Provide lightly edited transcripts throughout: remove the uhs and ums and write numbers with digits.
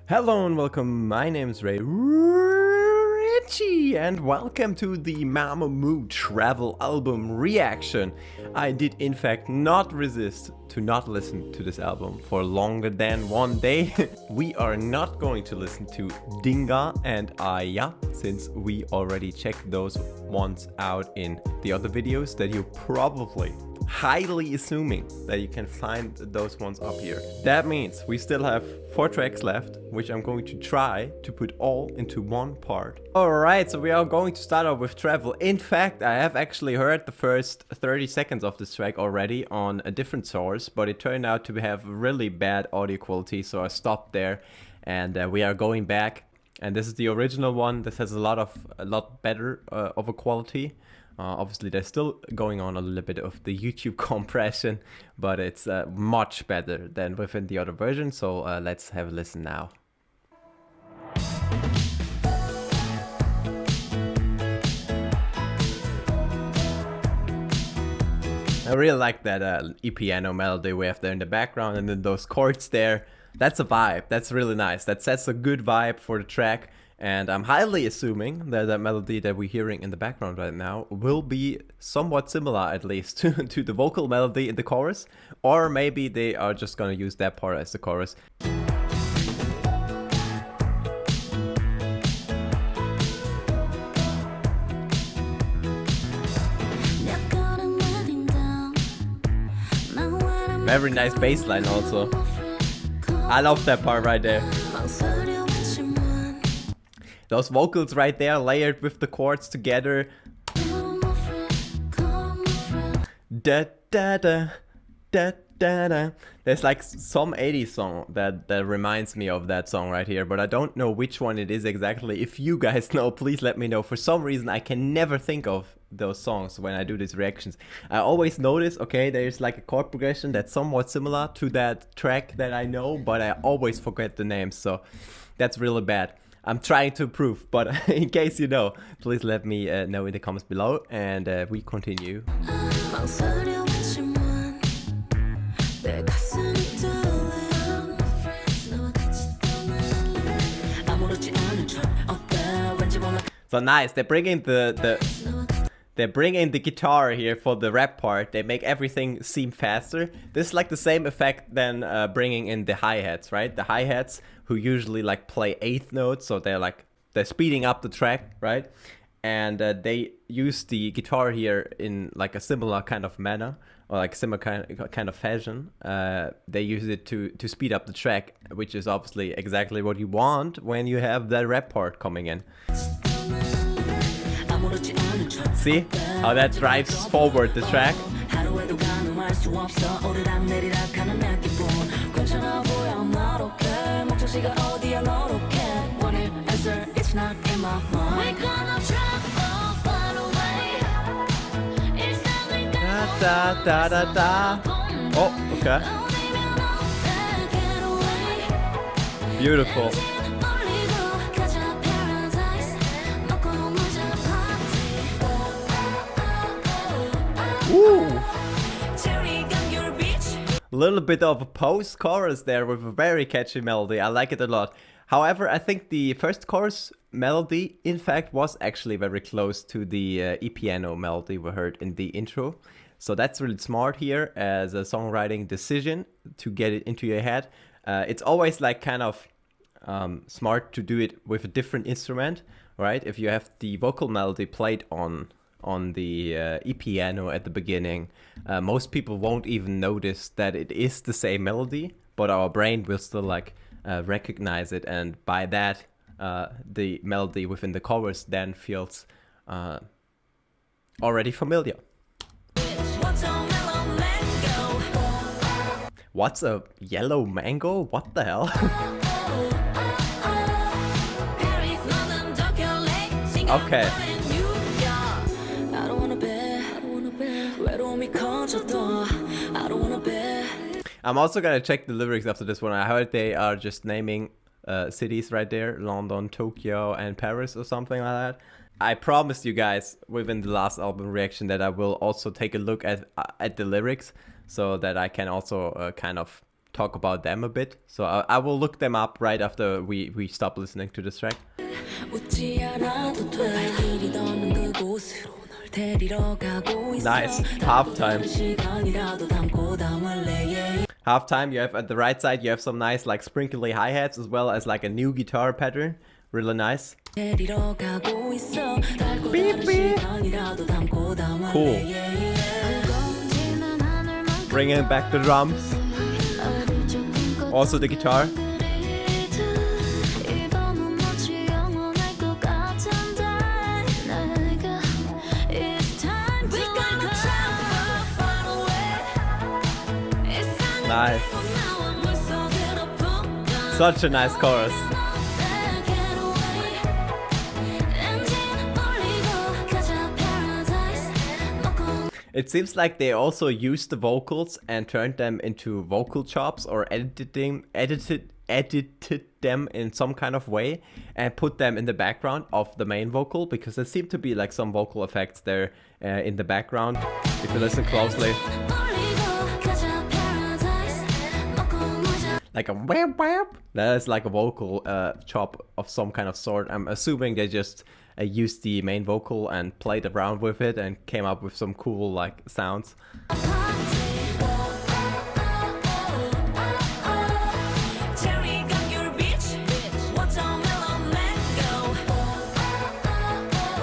Hello and welcome, my name is Ricci and welcome to the MAMAMOO travel album reaction. I did in fact not resist to not listen to this album for longer than one day. We are not going to listen to Dinga and Aya since we already checked those ones out in the other videos that you probably highly assuming that you can find those ones up here. That means we still have 4 tracks left, which I'm going to try to put all into one part. Alright, so we are going to start off with Travel. In fact, I have actually heard the first 30 seconds of this track already on a different source, but it turned out to have really bad audio quality, so I stopped there and we are going back. And this is the original one. This has a lot better of a quality. Obviously, they're still going on a little bit of the YouTube compression, but it's much better than within the other version. So let's have a listen now. I really like that piano melody we have there in the background, and then those chords there. That's a vibe. That's really nice. That sets a good vibe for the track. And I'm highly assuming that that melody that we're hearing in the background right now will be somewhat similar, at least, to the vocal melody in the chorus. Or maybe they are just gonna use that part as the chorus. Very nice bass line also. I love that part right there. Those vocals right there, layered with the chords together. Da da da da da da. There's like some 80s song that reminds me of that song right here, but I don't know which one it is exactly. If you guys know, please let me know. For some reason, I can never think of those songs when I do these reactions. I always notice, okay, there's like a chord progression that's somewhat similar to that track that I know, but I always forget the names, so that's really bad. I'm trying to improve, but in case you know, please let me know in the comments below, and we continue. So nice, they bring in they bring in the guitar here for the rap part. They make everything seem faster. This is like the same effect than bringing in the hi-hats, right? The hi-hats who usually like play 8th notes, so they're speeding up the track, right? And they use the guitar here in like a similar kind of manner, or like similar kind of fashion. They use it to speed up the track, which is obviously exactly what you want when you have that rap part coming in. See how that drives forward the track? Da da da da. Oh, okay. Beautiful. Woo! Little bit of a post-chorus there with a very catchy melody. I like it a lot. However, I think the first chorus melody, in fact, was actually very close to the piano melody we heard in the intro. So that's really smart here as a songwriting decision to get it into your head. It's always like kind of smart to do it with a different instrument, right? If you have the vocal melody played on the piano at the beginning, most people won't even notice that it is the same melody, but our brain will still like recognize it, and by that the melody within the chorus then feels already familiar. What's a yellow mango? What the hell? Okay. I'm also gonna check the lyrics after this one. I heard they are just naming cities right there, London, Tokyo, and Paris or something like that. I promised you guys within the last album reaction that I will also take a look at the lyrics, so that I can also kind of talk about them a bit. So I will look them up right after we stop listening to this track. Nice. Halftime. Halftime, you have at the right side, you have some nice like sprinkly hi-hats as well as like a new guitar pattern. Really nice. Beep, beep. Cool. Bringing back the drums. Also the guitar. Nice. Such a nice chorus. It seems like they also used the vocals and turned them into vocal chops or edited them in some kind of way and put them in the background of the main vocal, because there seem to be like some vocal effects there in the background if you listen closely. Like a whap whap. That is like a vocal chop of some kind of sort. I'm assuming they just used the main vocal and played around with it and came up with some cool like sounds.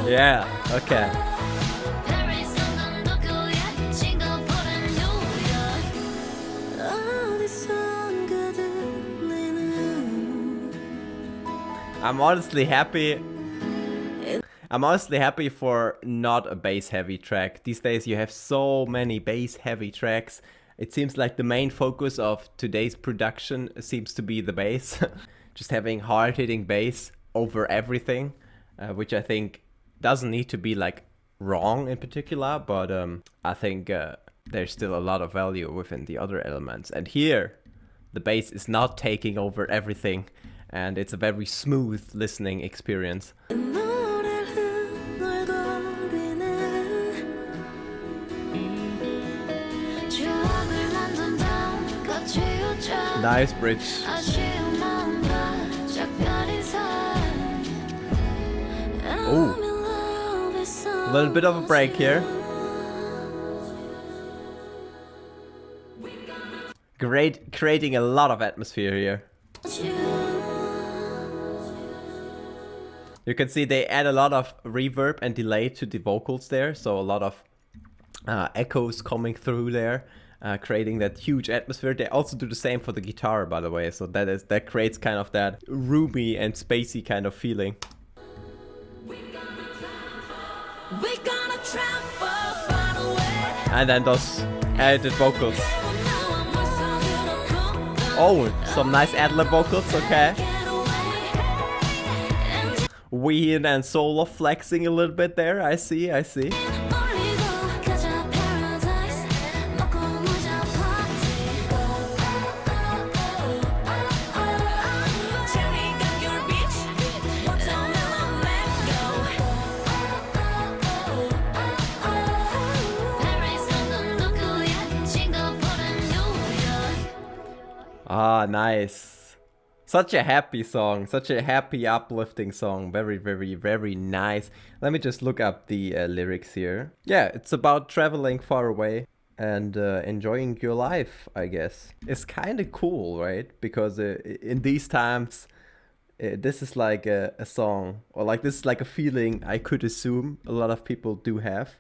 Yeah, okay. I'm honestly happy for not a bass heavy track. These days you have so many bass heavy tracks. It seems like the main focus of today's production seems to be the bass. Just having hard hitting bass over everything, which I think doesn't need to be like wrong in particular, but I think there's still a lot of value within the other elements. And here the bass is not taking over everything. And it's a very smooth listening experience. Nice bridge. Ooh. A little bit of a break here. Great, creating a lot of atmosphere here. You can see they add a lot of reverb and delay to the vocals there, so a lot of echoes coming through there, creating that huge atmosphere. They also do the same for the guitar, by the way, so that creates kind of that roomy and spacey kind of feeling. And then those added vocals. Oh, some nice ad-lib vocals, okay. Ween and solo flexing a little bit there, I see. Ah, nice. Such a happy song, such a happy, uplifting song. Very, very, very nice. Let me just look up the lyrics here. Yeah, it's about traveling far away and enjoying your life, I guess. It's kind of cool, right? Because in these times, this is like a song, or like this is like a feeling I could assume a lot of people do have.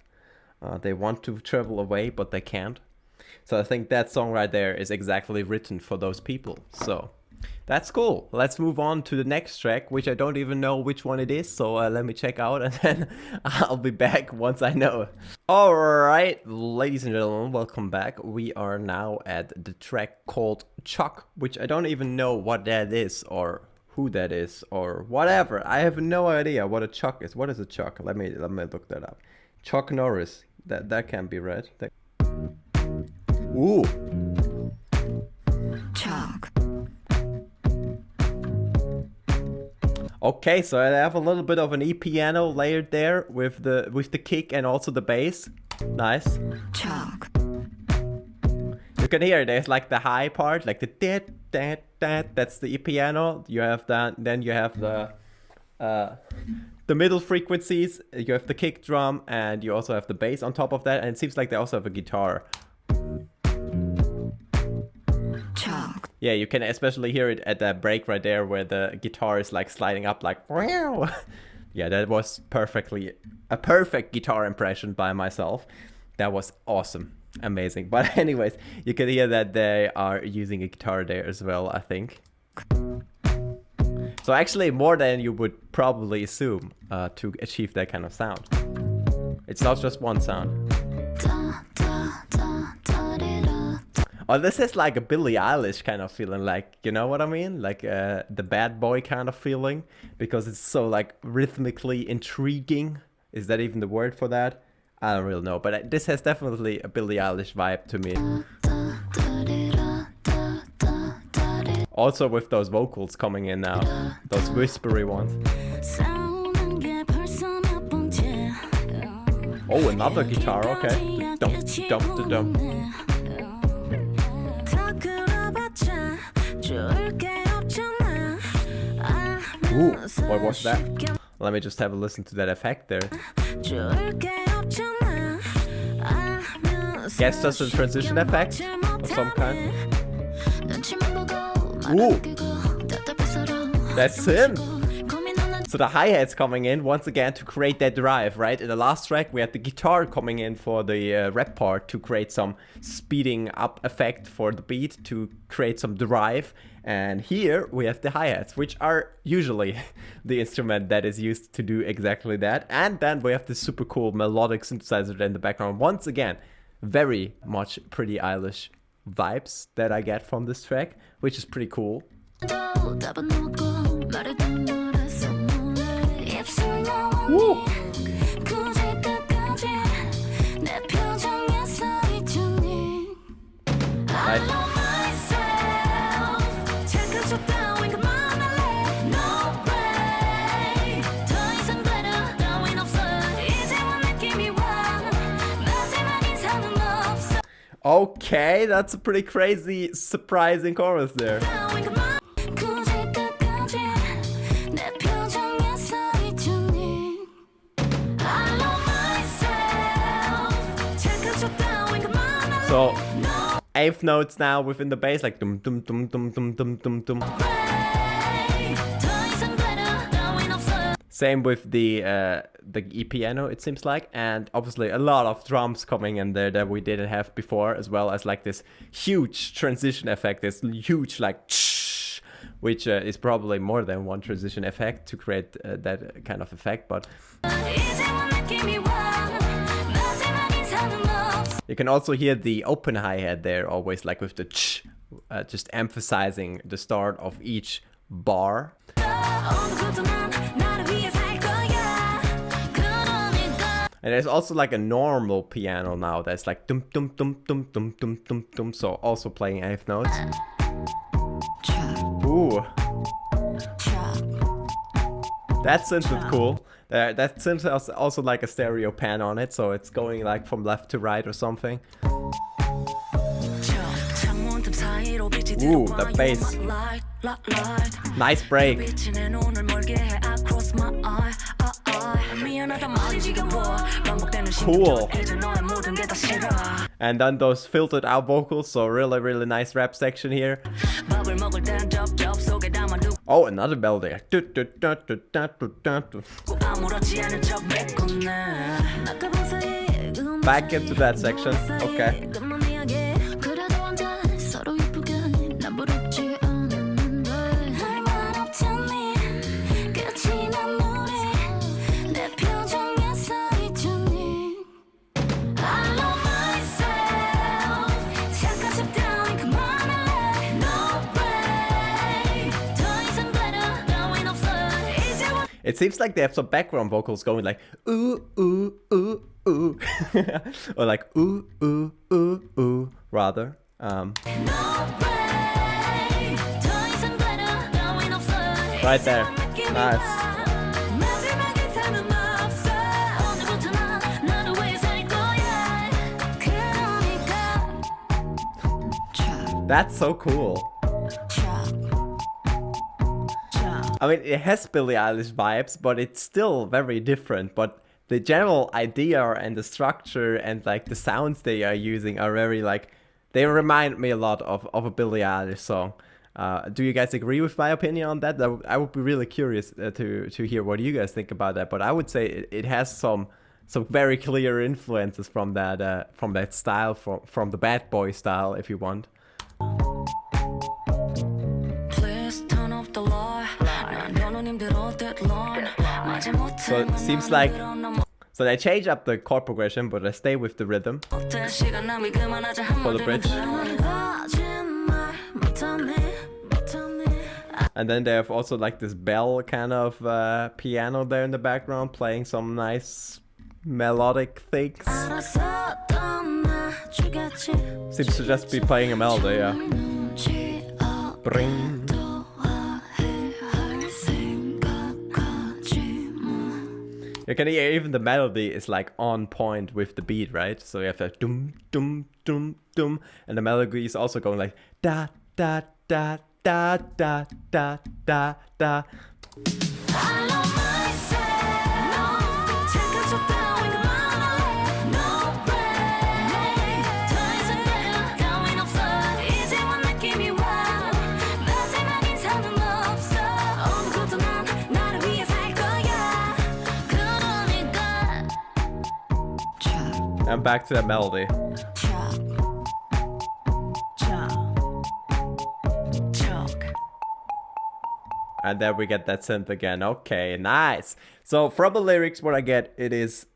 They want to travel away, but they can't. So I think that song right there is exactly written for those people. So that's cool. Let's move on to the next track, which I don't even know which one it is. So let me check out and then I'll be back once I know. All right, ladies and gentlemen, welcome back. We are now at the track called Chuck, which I don't even know what that is or who that is or whatever. I have no idea what a Chuck is. What is a Chuck? Let me look that up. Chuck Norris. That can be right. Ooh. Chuck. Okay, so I have a little bit of an E-piano layered there with the kick and also the bass. Nice. Chuck. You can hear there's like the high part, like the dat dat dat. That's the piano. You have that. Then you have the middle frequencies. You have the kick drum, and you also have the bass on top of that. And it seems like they also have a guitar. Yeah, you can especially hear it at that break right there where the guitar is like sliding up like wow. Yeah, that was a perfect guitar impression by myself. That was awesome. Amazing. But anyways, you can hear that they are using a guitar there as well, I think. So actually more than you would probably assume to achieve that kind of sound. It's not just one sound. Oh, this is like a Billie Eilish kind of feeling, like, you know what I mean? Like the bad boy kind of feeling, because it's so like rhythmically intriguing. Is that even the word for that? I don't really know, but this has definitely a Billie Eilish vibe to me. Also with those vocals coming in now, those whispery ones. Oh, another guitar, okay. Dum, dum, dum. Ooh, what was that? Let me just have a listen to that effect there. Guess just a transition effect of some kind. Ooh, that's him. So the hi-hat's coming in once again to create that drive, right? In the last track we had the guitar coming in for the rap part to create some speeding up effect for the beat, to create some drive. And here we have the hi-hats, which are usually the instrument that is used to do exactly that. And then we have this super cool melodic synthesizer in the background. Once again, very much Pretty Eilish vibes that I get from this track, which is pretty cool. Woo! Nice. Okay, that's a pretty crazy, surprising chorus there. So, eighth notes now within the bass, like dum dum dum dum dum dum dum dum. Same with the piano, it seems like, and obviously a lot of drums coming in there that we didn't have before, as well as like this huge transition effect, this huge like shh, which is probably more than one transition effect to create that kind of effect, but you can also hear the open hi-hat there, always like with the ch, just emphasizing the start of each bar. And there's also like a normal piano now that's like dum dum dum dum dum dum dum dum, so also playing eighth notes. Ooh. That synth is cool. That synth has also like a stereo pan on it, so it's going like from left to right or something. Ooh, the bass. Nice break. Cool. And then those filtered out vocals, so really nice rap section here. Oh, another bell there. Back into that section. Okay. It seems like they have some background vocals going like ooh ooh ooh ooh or like ooh ooh ooh ooh rather. Right there. Nice. That's so cool. I mean, it has Billie Eilish vibes, but it's still very different. But the general idea and the structure and like the sounds they are using are very like, they remind me a lot of a Billie Eilish song. Do you guys agree with my opinion on that? I would be really curious to hear what you guys think about that. But I would say it has some very clear influences from that style, from the Bad Boy style, if you want. So it seems like, so they change up the chord progression, but they stay with the rhythm for the bridge. And then they have also like this bell kind of piano there in the background, playing some nice melodic things. Seems to just be playing a melody, yeah. Bring. You can hear even the melody is like on point with the beat, right? So you have that dum dum dum dum, and the melody is also going like da da da da da da da da. And back to that melody. And there we get that synth again. Okay, nice. So from the lyrics, what I get,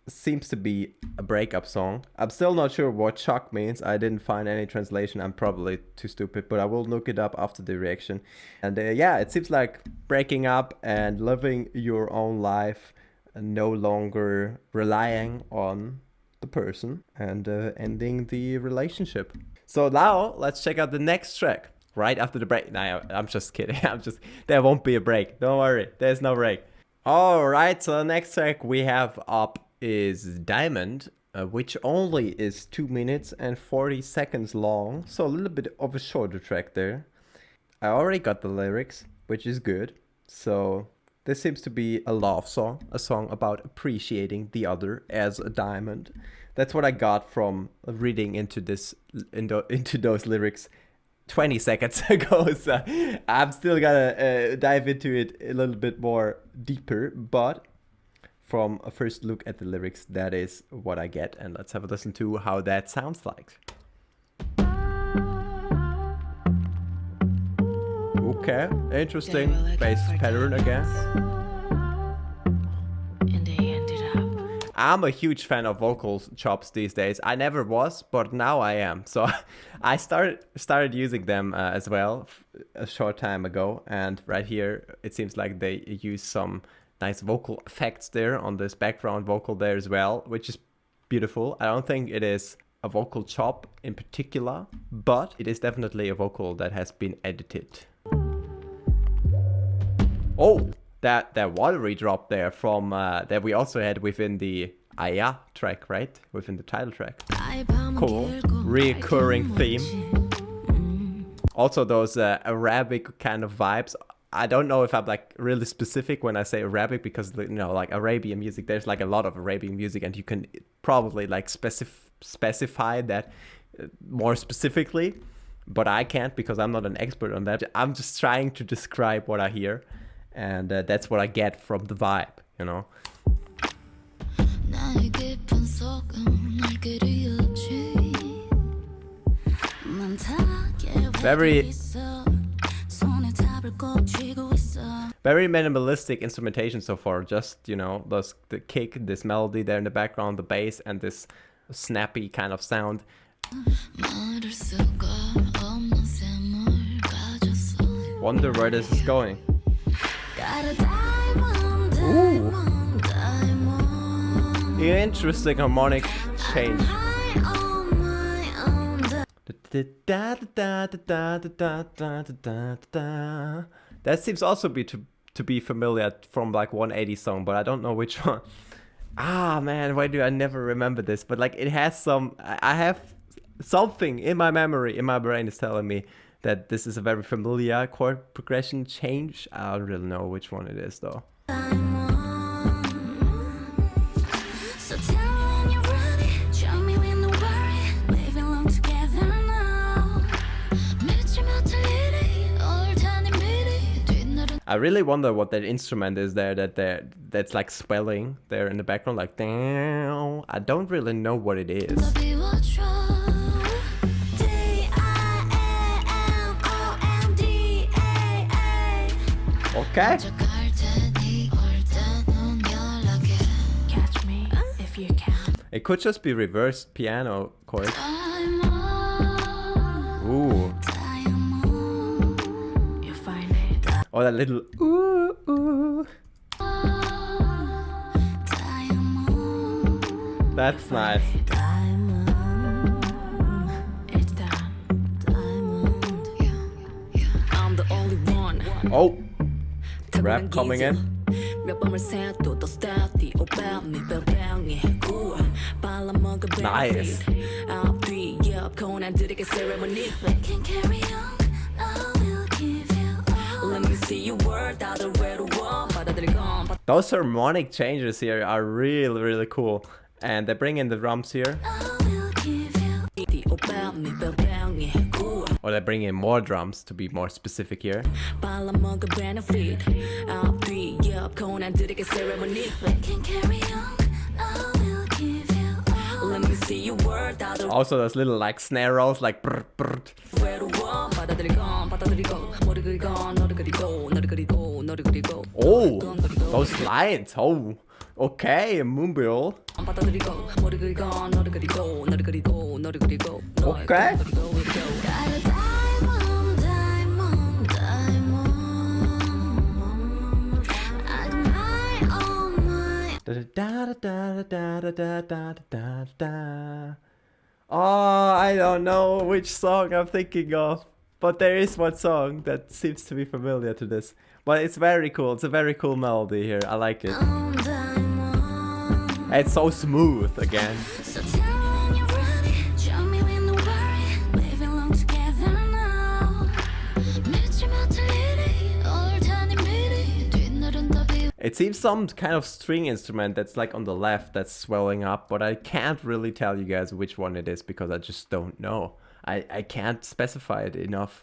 seems to be a breakup song. I'm still not sure what shock means. I didn't find any translation. I'm probably too stupid, but I will look it up after the reaction. And yeah, it seems like breaking up and living your own life, and no longer relying on the person, and ending the relationship. So now let's check out the next track right after the break. Nah, I'm just kidding. There won't be a break. Don't worry. There's no break. All right. So the next track we have up is Diamond, which only is 2 minutes and 40 seconds long. So a little bit of a shorter track there. I already got the lyrics, which is good. So this seems to be a love song, a song about appreciating the other as a diamond. That's what I got from reading into those lyrics 20 seconds ago. So I'm still gonna dive into it a little bit more deeper. But from a first look at the lyrics, that is what I get. And let's have a listen to how that sounds like. Okay, interesting bass pattern again. I'm a huge fan of vocal chops these days. I never was, but now I am. So I started using them as well a short time ago. And right here, it seems like they use some nice vocal effects there on this background vocal there as well, which is beautiful. I don't think it is a vocal chop in particular, but it is definitely a vocal that has been edited. Oh, that watery drop there from that we also had within the Aya track, right? Within the title track. Cool. Reoccurring theme. Also those Arabic kind of vibes. I don't know if I'm like really specific when I say Arabic, because you know, like Arabian music, there's like a lot of Arabian music, and you can probably like specify that more specifically, but I can't because I'm not an expert on that. I'm just trying to describe what I hear. And that's what I get from the vibe, you know. Very minimalistic instrumentation so far. Just, you know, the kick, this melody there in the background, the bass, and this snappy kind of sound. Wonder where this is going. Ooh. Interesting harmonic change. That seems also to be familiar from like 180 song, but I don't know which one. Ah man, why do I never remember this? But like it has some. I have something in my memory, in my brain is telling me that this is a very familiar chord progression change. I don't really know which one it is though. I really wonder what that instrument is there that's like swelling there in the background, like damn. I don't really know what it is. Okay. It could just be reversed piano chords. Ooh. Oh, that little ooh, ooh. That's nice. Oh, rap coming in. Nice. Those harmonic changes here are really, really cool. And they bring in the drums here. Or they bring in more drums to be more specific here. Also those little like snare rolls like brr, brr. Oh, those lines. Oh, okay, Moonbill. Okay. Oh, I don't know which song I'm thinking of, but there is one song that seems to be familiar to this. But it's very cool. It's a very cool melody here. I like it. It's so smooth again. It seems some kind of string instrument that's like on the left that's swelling up, but I can't really tell you guys which one it is because I just don't know. I can't specify it enough.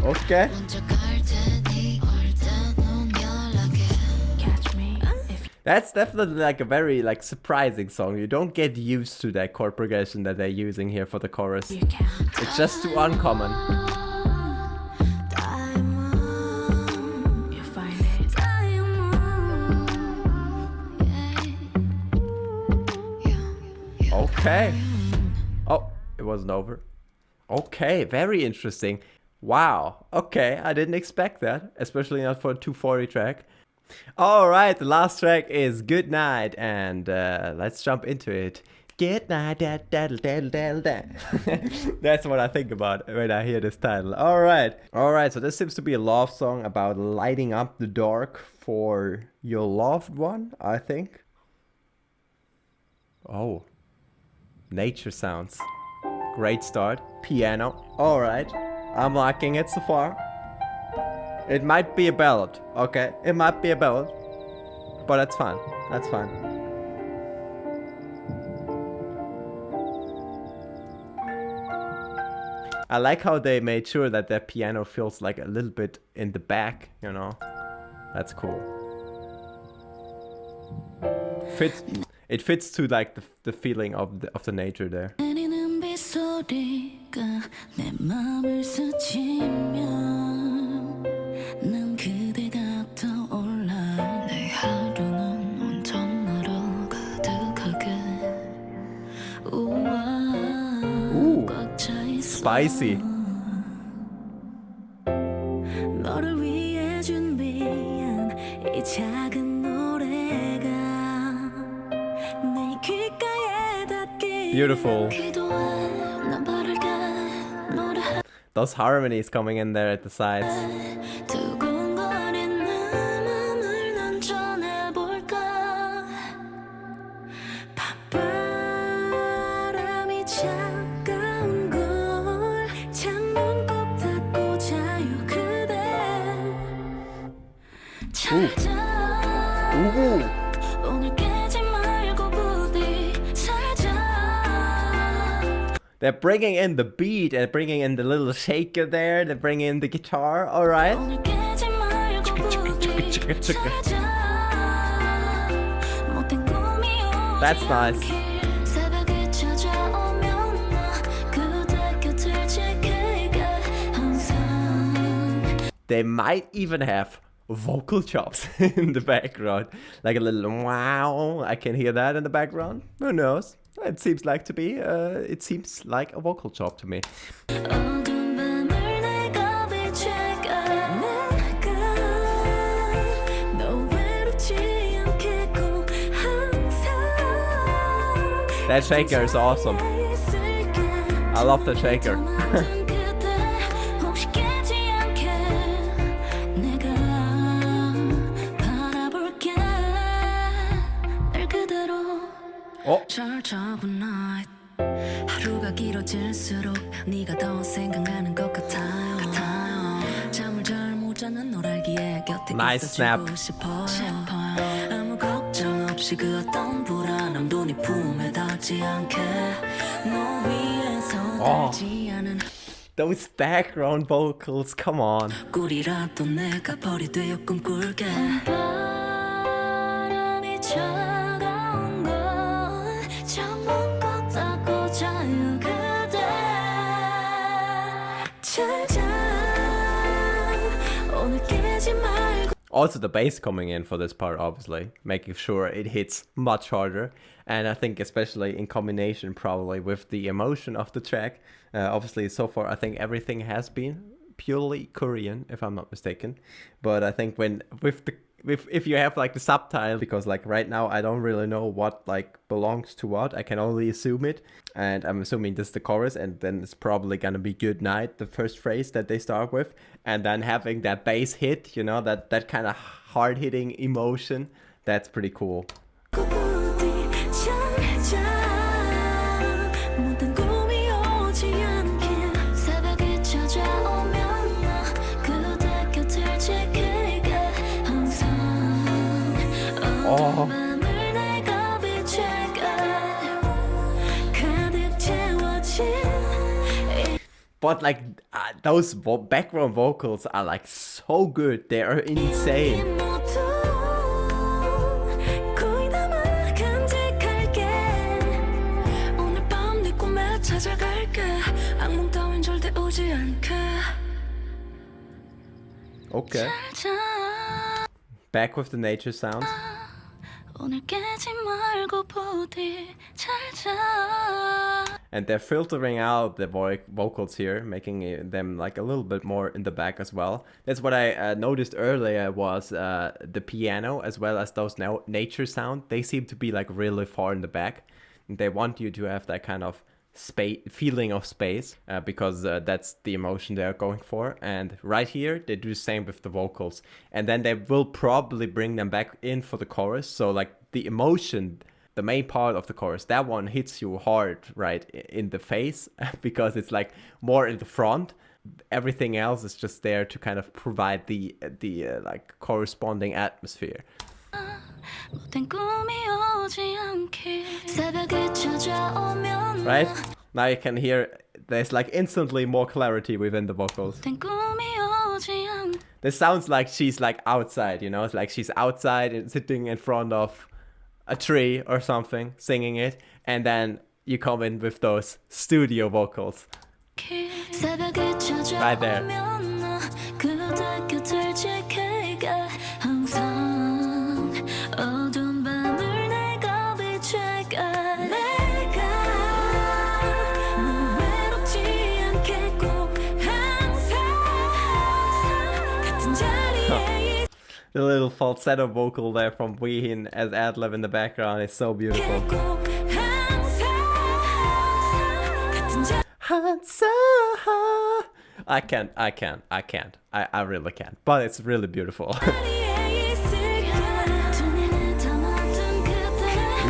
Okay. That's definitely like a very like surprising song. You don't get used to that chord progression that they're using here for the chorus. It's just too uncommon. Okay. Oh, it wasn't over. Okay, very interesting. Wow. Okay, I didn't expect that, especially not for a 240 track. All right, the last track is Good Night, and let's jump into it. Good night, that's what I think about when I hear this title. All right, so this seems to be a love song about lighting up the dark for your loved one, I think. Oh, nature sounds. Great start. Piano. All right, I'm liking it so far. It might be a ballad, okay? It might be a ballad, but that's fine. That's fine. I like how they made sure that their piano feels like a little bit in the back, you know? That's cool. It fits to like the feeling of the nature there. Ooh, spicy. Beautiful. Those harmonies coming in there at the sides. Ooh. Ooh. They're bringing in the beat and bringing in the little shaker there. They're bringing in the guitar. All right. That's nice. They might even have vocal chops in the background. Like a little wow. I can hear that in the background. Who knows? It seems like to be. It seems like a vocal chop to me. That shaker is awesome. I love the shaker. Oh. 하루가 길어질수록 네가 더 생각나는 것 같아요. 잠을 잘 못 자는 널 알기에 곁에 있어주고 싶어요. 아무 걱정 없이 그 어떤 불안함도 네 품에 닿지 않게 너 위에서 달지 않은 Those background vocals, come on. 꿀이라도 내가 벌이 되어 꿈꿀게. Also the bass coming in for this part, obviously, making sure it hits much harder. And I think especially in combination probably with the emotion of the track. Obviously so far I think everything has been purely Korean, if I'm not mistaken. But I think if you have like the subtitle, because like right now I don't really know what like belongs to what, I can only assume it, and I'm assuming this is the chorus, and then it's probably gonna be good night, the first phrase that they start with, and then having that bass hit, you know, that kind of hard-hitting emotion, that's pretty cool. Oh. But like those background vocals are like so good, they are insane. Okay. Back with the nature sounds. And they're filtering out the vocals here, making them like a little bit more in the back as well. That's what I noticed earlier was the piano as well as those nature sound. They seem to be like really far in the back. And they want you to have that kind of feeling of space because that's the emotion they're going for. And right here they do the same with the vocals, and then they will probably bring them back in for the chorus. So like the emotion, the main part of the chorus, that one hits you hard right in the face because it's like more in the front. Everything else is just there to kind of provide the like corresponding atmosphere. Right? Now you can hear there's like instantly more clarity within the vocals. This sounds like she's like outside, you know, it's like she's outside and sitting in front of a tree or something, singing it, and then you come in with those studio vocals. Right there. The little falsetto vocal there from Weehin as ad-lib in the background is so beautiful. I can't. I really can't. But it's really beautiful.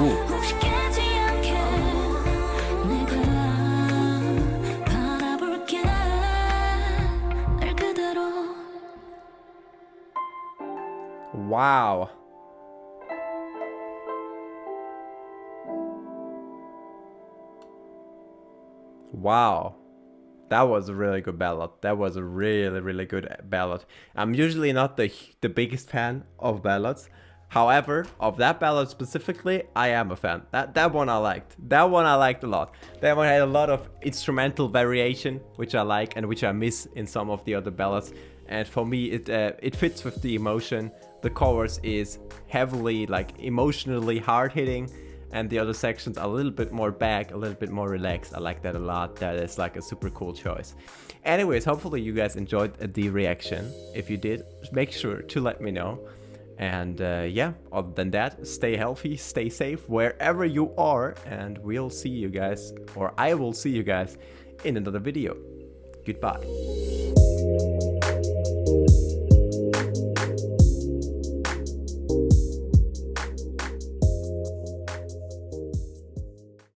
Ooh. Wow. Wow. That was a really good ballad. That was a really, really good ballad. I'm usually not the biggest fan of ballads. However, of that ballad specifically, I am a fan. That one I liked. That one I liked a lot. That one had a lot of instrumental variation, which I like and which I miss in some of the other ballads. And for me, it fits with the emotion. The chorus is heavily, like, emotionally hard hitting, and the other sections are a little bit more back, a little bit more relaxed. I like that a lot. That is like a super cool choice. Anyways, hopefully you guys enjoyed the reaction. If you did, make sure to let me know. And yeah, other than that, stay healthy, stay safe wherever you are, and we'll see you guys, or I will see you guys in another video. Goodbye.